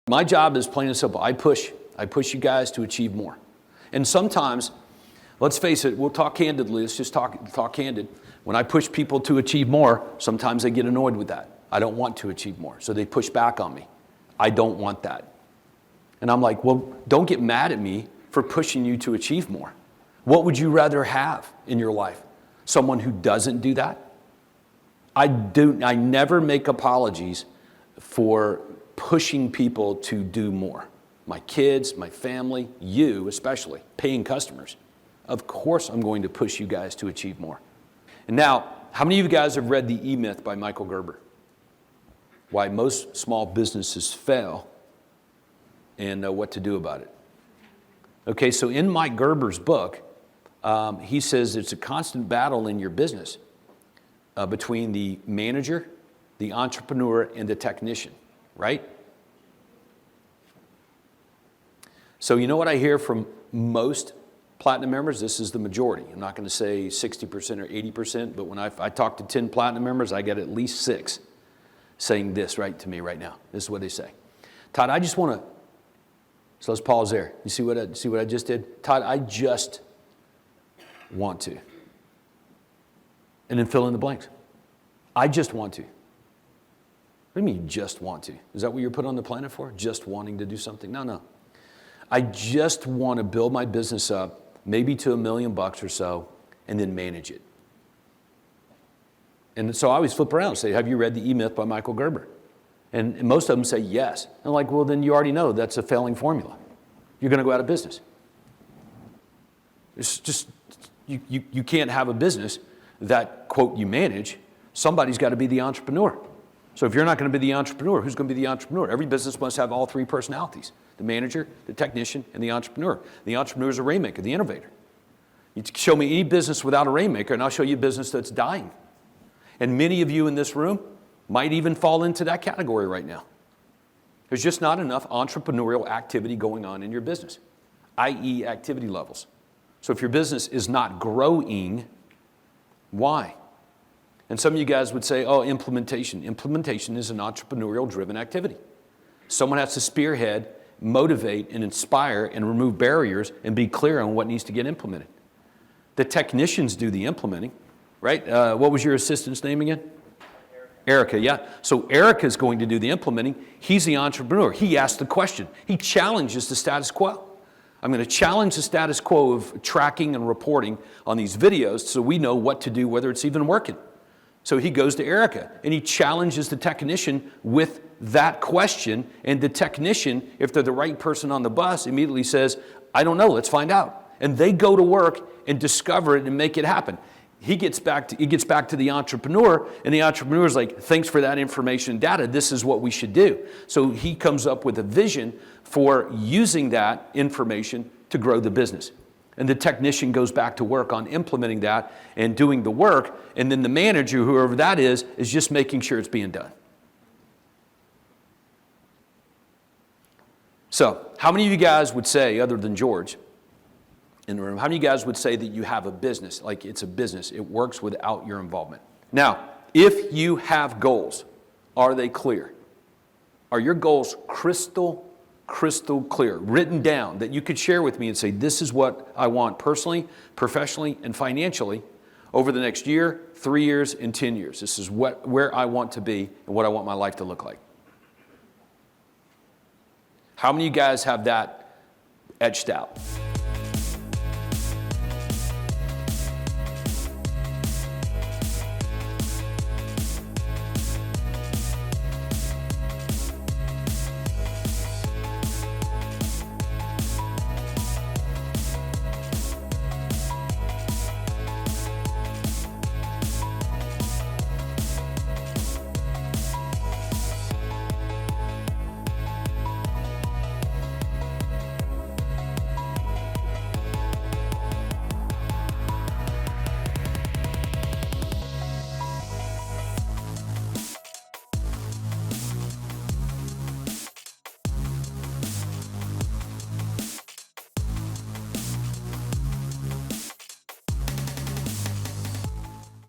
My job is plain and simple. I push you guys to achieve more. And sometimes, let's face it, we'll talk candidly. Let's just talk candid. When I push people to achieve more, sometimes they get annoyed with that. I don't want to achieve more. So they push back on me. I don't want that. And I'm like, well, don't get mad at me for pushing you to achieve more. What would you rather have in your life? Someone who doesn't do that? I never make apologies for pushing people to do more. My kids, my family, you especially, paying customers. Of course I'm going to push you guys to achieve more. And now, how many of you guys have read The E-Myth by Michael Gerber? Why most small businesses fail and what to do about it. Okay, so in Mike Gerber's book, he says it's a constant battle in your business between the manager, the entrepreneur, and the technician, right? So you know what I hear from most Platinum members? This is the majority. I'm not going to say 60% or 80%, but when I talk to 10 Platinum members, I get at least 6 saying this right to me right now. This is what they say. Todd, I just want to, so let's pause there. You see what I just did? Todd, I just want to. And then fill in the blanks. I just want to. What do you mean you just want to? Is that what you're put on the planet for? Just wanting to do something? No. I just want to build my business up, maybe to $1 million or so, and then manage it. And so I always flip around and say, have you read The E-Myth by Michael Gerber? And most of them say yes. And I'm like, well, then you already know that's a failing formula. You're going to go out of business. It's just, you can't have a business that, quote, you manage. Somebody's got to be the entrepreneur. So if you're not going to be the entrepreneur, who's going to be the entrepreneur? Every business must have all 3 personalities. The manager, the technician, and the entrepreneur. The entrepreneur is a rainmaker, the innovator. You show me any business without a rainmaker, and I'll show you a business that's dying. And many of you in this room might even fall into that category right now. There's just not enough entrepreneurial activity going on in your business, i.e. activity levels. So if your business is not growing, why? And some of you guys would say, oh, implementation. Implementation is an entrepreneurial-driven activity. Someone has to spearhead, motivate, and inspire, and remove barriers, and be clear on what needs to get implemented. The technicians do the implementing, right? What was your assistant's name again? Erica, yeah. So Erica's going to do the implementing. He's the entrepreneur. He asks the question. He challenges the status quo. I'm going to challenge the status quo of tracking and reporting on these videos so we know what to do, whether it's even working. So he goes to Erica, and he challenges the technician with that question, and the technician, if they're the right person on the bus, immediately says, I don't know, let's find out. And they go to work and discover it and make it happen. He gets back to the entrepreneur, and the entrepreneur is like, thanks for that information and data. This is what we should do. So he comes up with a vision for using that information to grow the business. And the technician goes back to work on implementing that and doing the work. And then the manager, whoever that is just making sure it's being done. So how many of you guys would say, other than George in the room, how many of you guys would say that you have a business, like it's a business, it works without your involvement? Now, if you have goals, are they clear? Are your goals crystal clear, written down, that you could share with me and say, this is what I want personally, professionally, and financially over the next year, 3 years, and 10 years. This is where I want to be and what I want my life to look like. How many of you guys have that etched out?